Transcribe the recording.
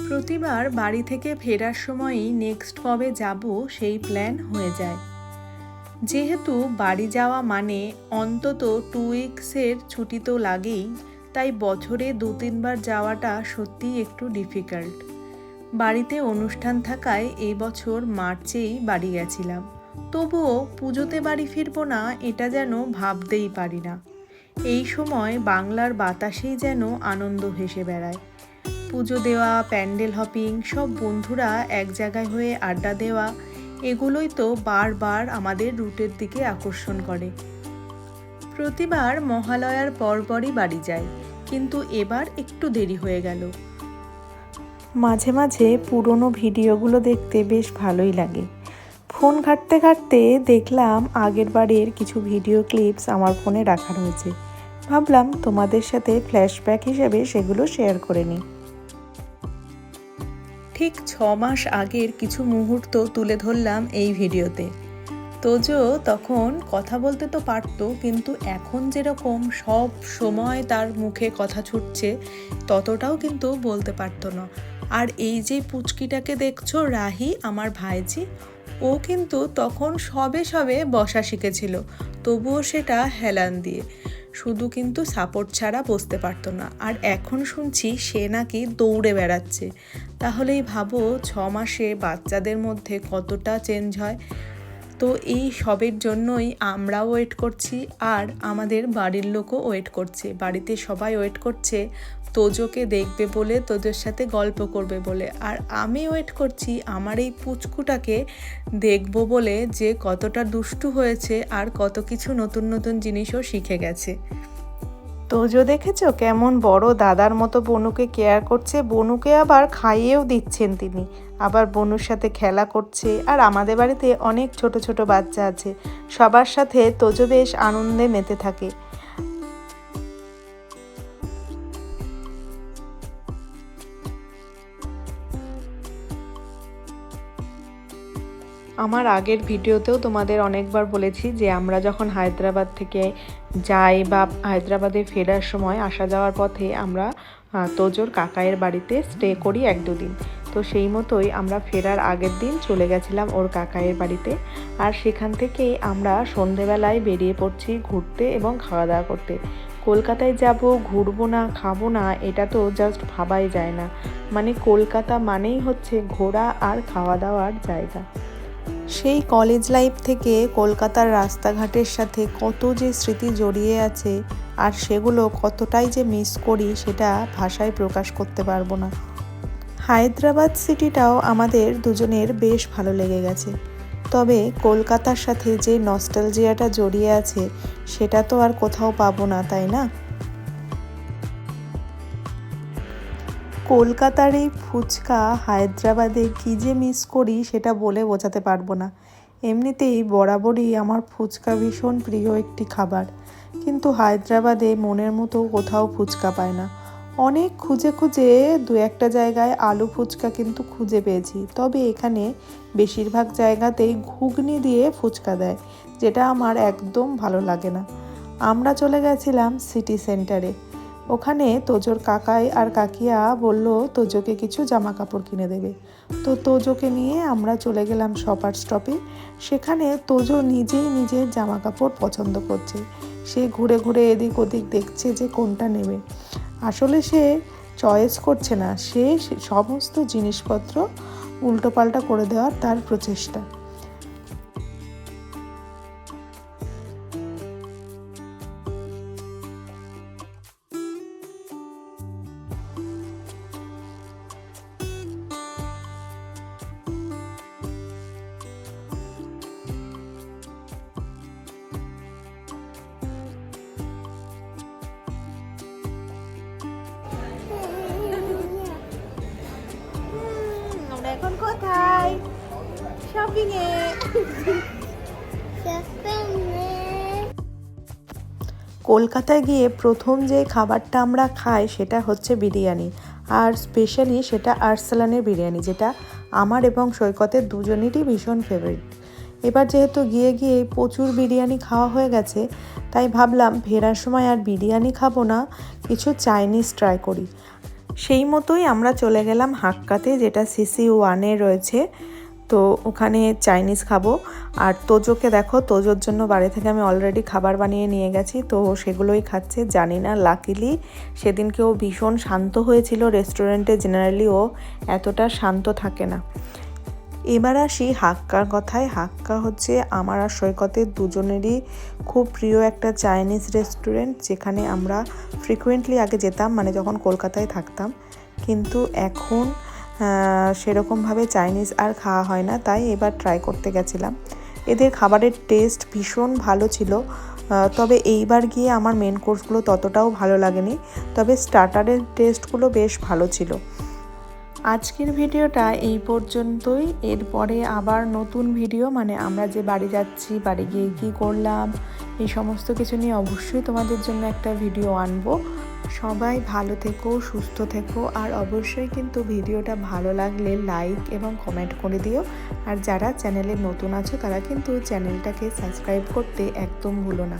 প্রতিবার বাড়ি থেকে ফেরার সময়ই নেক্সট কবে যাব সেই প্ল্যান হয়ে যায়। যেহেতু বাড়ি যাওয়া মানে অন্তত 2 উইকসের ছুটি তো লাগেই, তাই বছরে 2-3 বার যাওয়াটা সত্যিই একটু ডিফিকাল্ট। বাড়িতে অনুষ্ঠান থাকায় এই বছর মার্চেই বাড়ি গেছিলাম, তবুও পুজোতে বাড়ি ফিরবো না এটা যেন ভাবতেই পারি না। এই সময় বাংলার বাতাসেই যেন আনন্দ ভেসে বেড়ায়। পুজো দেওয়া, প্যান্ডেল হপিং, সব বন্ধুরা এক জায়গায় হয়ে আড্ডা দেওয়া, এগুলোই তো বারবার আমাদের রুটের দিকে আকর্ষণ করে। প্রতিবার মহালয়ার পরপরই বাড়ি যাই, কিন্তু এবার একটু দেরি হয়ে গেল। মাঝে মাঝে পুরনো ভিডিওগুলো দেখতে বেশ ভালোই লাগে। ফোন ঘাঁটতে ঘাঁটতে দেখলাম আগের বারের কিছু ভিডিও ক্লিপস আমার ফোনে রাখা রয়েছে। ভাবলাম তোমাদের সাথে ফ্ল্যাশব্যাক হিসেবে সেগুলো শেয়ার করে নিই। ঠিক 6 মাস আগের কিছু মুহূর্ত তুলে ধরলাম এই ভিডিওতে। তোজো তখন কথা বলতে তো পারতো, কিন্তু এখন যেরকম সব সময় তার মুখে কথা ছুটছে ততটাও কিন্তু বলতে পারতো না। আর এই যে পুচকিটাকে দেখছো, রাহি, আমার ভাইজি, ও কিন্তু তখন সবে সবে বসা শিখেছিল, তবুও সেটা হেলান দিয়ে, শুধু কিন্তু সাপোর্ট ছাড়া বসতে পারতো না। আর এখন শুনছি সে নাকি দৌড়ে বেড়াচ্ছে। তাহলেই ভাবো 6 মাসে বাচ্চাদের মধ্যে কতটা চেঞ্জ হয়। তো এই সবের জন্যই আমরাও ওয়েট করছি, আর আমাদের বাড়ির লোকও ওয়েট করছে। বাড়িতে সবাই ওয়েট করছে তোজোকে দেখবে বলে, তোজোর সাথে গল্প করবে বলে। আর আমি ওয়েট করছি আমার এই পুচকুটাকে দেখবো বলে, যে কতটা দুষ্টু হয়েছে আর কত কিছু নতুন নতুন জিনিসও শিখে গেছে। তোজো দেখেছো কেমন বড় দাদার মতো বনুকে কেয়ার করছে। বনুকে আবার খাইয়েও দিচ্ছেন তিনি, আবার বনুর সাথে খেলা করছে। আর আমাদের বাড়িতে অনেক ছোট ছোট বাচ্চা আছে, সবার সাথে তোজো বেশ আনন্দে মেতে থাকে। আমার আগের ভিডিওতেও তোমাদের অনেকবার বলেছি যে আমরা যখন হায়দ্রাবাদ থেকে যাই বা হায়দ্রাবাদে ফেরার সময় আসা যাওয়ার পথে আমরা তোজোর কাকায়ের বাড়িতে স্টে করি 1-2 দিন। তো সেই মতোই আমরা ফেরার আগের দিন চলে গেছিলাম ওর কাকায়ের বাড়িতে। আর সেখান থেকেই আমরা সন্ধেবেলায় বেরিয়ে পড়ছি ঘুরতে এবং খাওয়া দাওয়া করতে। কলকাতায় যাব, ঘুরবো না, খাবো না, এটা তো জাস্ট ভাবাই যায় না। মানে কলকাতা মানেই হচ্ছে ঘোরা আর খাওয়া দাওয়ার জায়গা। সেই কলেজ লাইফ থেকে কলকাতার রাস্তাঘাটের সাথে কত যে স্মৃতি জড়িয়ে আছে, আর সেগুলো কতটাই যে মিস করি সেটা ভাষায় প্রকাশ করতে পারবো না। হায়দ্রাবাদ সিটিটাও আমাদের দুজনের বেশ ভালো লেগে গেছে, তবে কলকাতার সাথে যে নস্টালজিয়াটা জড়িয়ে আছে সেটা তো আর কোথাও পাবো না, তাই না? কলকাতার এই ফুচকা হায়দ্রাবাদে কী যে মিস করি সেটা বলে বোঝাতে পারবো না। এমনিতেই বরাবরই আমার ফুচকা ভীষণ প্রিয় একটি খাবার, কিন্তু হায়দ্রাবাদে মনের মতো কোথাও ফুচকা পায় না। অনেক খুঁজে খুঁজে 2-1টা জায়গায় আলু ফুচকা কিন্তু খুঁজে পেয়েছি, তবে এখানে বেশিরভাগ জায়গাতেই ঘুগনি দিয়ে ফুচকা দেয়, যেটা আমার একদম ভালো লাগে না। আমরা চলে গেছিলাম সিটি সেন্টারে। ওখানে তোজোর কাকাই আর কাকিয়া বলল তোজোকে কিছু জামা কাপড় কিনে দেবে। তো তোজোকে নিয়ে আমরা চলে গেলাম শপার স্টপে। সেখানে তোজো নিজেই নিজের জামা কাপড় পছন্দ করছে। সে ঘুরে ঘুরে এদিক ওদিক দেখছে যে কোনটা নেবে। আসলে সে চয়েস করছে না, সে সমস্ত জিনিসপত্র উল্টোপাল্টা করে দেওয়ার তার প্রচেষ্টা। এখন কোথায়? শপিং এ। কলকাতায় গিয়ে প্রথম যে খাবারটা আমরা খাই সেটা হচ্ছে বিরিয়ানি, আর স্পেশালি সেটা আরসালানের বিরিয়ানি, যেটা আমার এবং সৈকতের দুজনেরই ভীষণ ফেভারিট। এবার যেহেতু গিয়ে গিয়ে প্রচুর বিরিয়ানি খাওয়া হয়ে গেছে, তাই ভাবলাম ফেরার সময় আর বিরিয়ানি খাবো না, কিছু চাইনিজ ট্রাই করি। সেই মতোই আমরা চলে গেলাম হাক্কাতে, যেটা CC1-এ রয়েছে। তো ওখানে চাইনিজ খাবো। আর তোজোকে দেখো, তোজোর জন্য বাড়ি থেকে আমি অলরেডি খাবার বানিয়ে নিয়ে গেছি, তো সেগুলোই খাচ্ছে। জানি না, লাকিলি সেদিনকে ও ভীষণ শান্ত হয়েছিল। রেস্টুরেন্টে জেনারেলি ও এতটা শান্ত থাকে না। এবার আসি হাক্কার কথায়। হাক্কা হচ্ছে আমার আর সৈকতের দুজনেরই খুব প্রিয় একটা চাইনিজ রেস্টুরেন্ট, যেখানে আমরা ফ্রিকুয়েন্টলি আগে যেতাম, মানে যখন কলকাতায় থাকতাম। কিন্তু এখন সেরকমভাবে চাইনিজ আর খাওয়া হয় না, তাই এবার ট্রাই করতে গেছিলাম। এদের খাবারের টেস্ট ভীষণ ভালো ছিল, তবে এইবার গিয়ে আমার মেন কোর্সগুলো ততটাও ভালো লাগেনি, তবে স্টার্টারের টেস্টগুলো বেশ ভালো ছিল। আজকের ভিডিওটা এই পর্যন্তই। এরপরে আবার নতুন ভিডিও, মানে আমরা যে বাড়ি যাচ্ছি, বাড়ি গিয়ে কী করলাম, এই সমস্ত কিছু নিয়ে অবশ্যই তোমাদের জন্য একটা ভিডিও আনবো। সবাই ভালো থেকো, সুস্থ থেকো, আর অবশ্যই কিন্তু ভিডিওটা ভালো লাগলে লাইক এবং কমেন্ট করে দিও। আর যারা চ্যানেলে নতুন আছো তারা কিন্তু চ্যানেলটাকে সাবস্ক্রাইব করতে একদম ভুলো না।